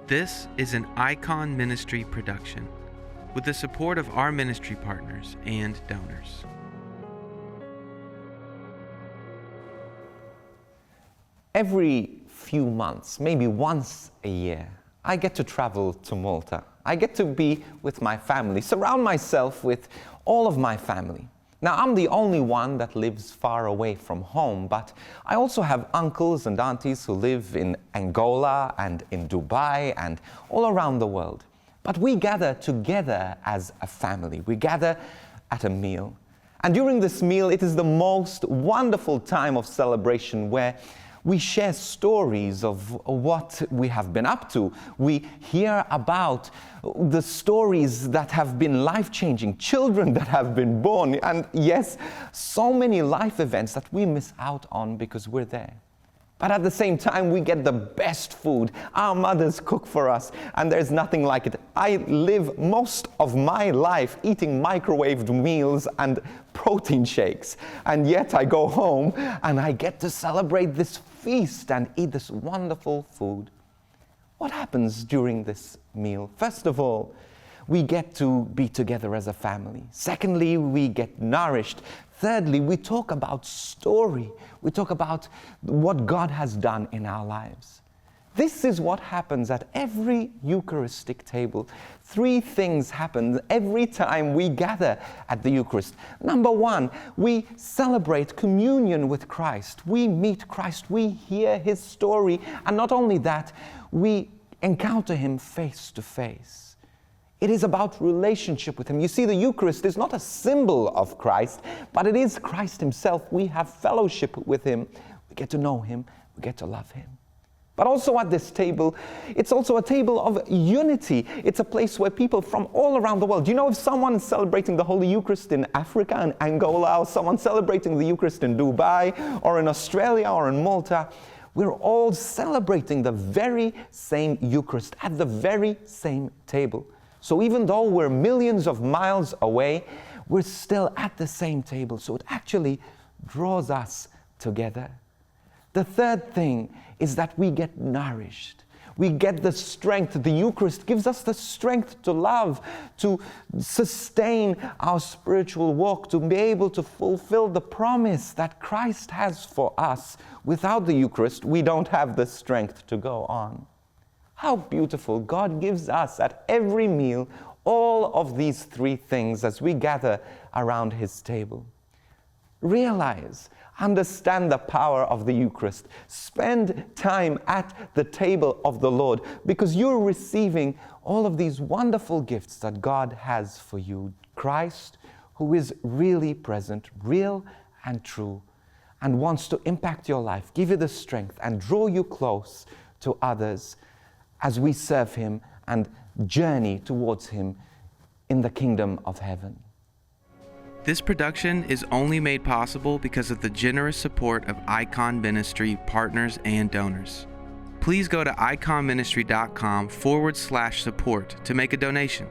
This is an Icon Ministry production with the support of our ministry partners and donors. Every few months, maybe once a year, I get to travel to Malta. I get to be with my family, surround myself with all of my family. Now, I'm the only one that lives far away from home, but I also have uncles and aunties who live in Angola and in Dubai and all around the world. But we gather together as a family. We gather at a meal. And during this meal, it is the most wonderful time of celebration where we share stories of what we have been up to. We hear about the stories that have been life-changing, children that have been born, and yes, so many life events that we miss out on because we're there. But at the same time, we get the best food. Our mothers cook for us, and there's nothing like it. I live most of my life eating microwaved meals and protein shakes, and yet I go home and I get to celebrate this feast and eat this wonderful food. What happens during this meal? First of all, we get to be together as a family. Secondly, we get nourished. Thirdly, we talk about story. We talk about what God has done in our lives. This is what happens at every Eucharistic table. Three things happen every time we gather at the Eucharist. Number one, we celebrate communion with Christ. We meet Christ. We hear His story. And not only that, we encounter Him face to face. It is about relationship with Him. You see, the Eucharist is not a symbol of Christ, but it is Christ Himself. We have fellowship with Him. We get to know Him. We get to love Him. But also at this table, it's also a table of unity. It's a place where people from all around the world, you know, if someone's celebrating the Holy Eucharist in Africa and Angola, or someone celebrating the Eucharist in Dubai, or in Australia, or in Malta, we're all celebrating the very same Eucharist at the very same table. So even though we're millions of miles away, we're still at the same table. So it actually draws us together. The third thing is that we get nourished. We get the strength. The Eucharist gives us the strength to love, to sustain our spiritual walk, to be able to fulfill the promise that Christ has for us. Without the Eucharist, we don't have the strength to go on. How beautiful. God gives us at every meal all of these three things as we gather around His table. Realize, understand the power of the Eucharist. Spend time at the table of the Lord because you're receiving all of these wonderful gifts that God has for you. Christ, who is really present, real and true, and wants to impact your life, give you the strength, and draw you close to others as we serve Him and journey towards Him in the kingdom of heaven. This production is only made possible because of the generous support of Icon Ministry partners and donors. Please go to iconministry.com/support to make a donation.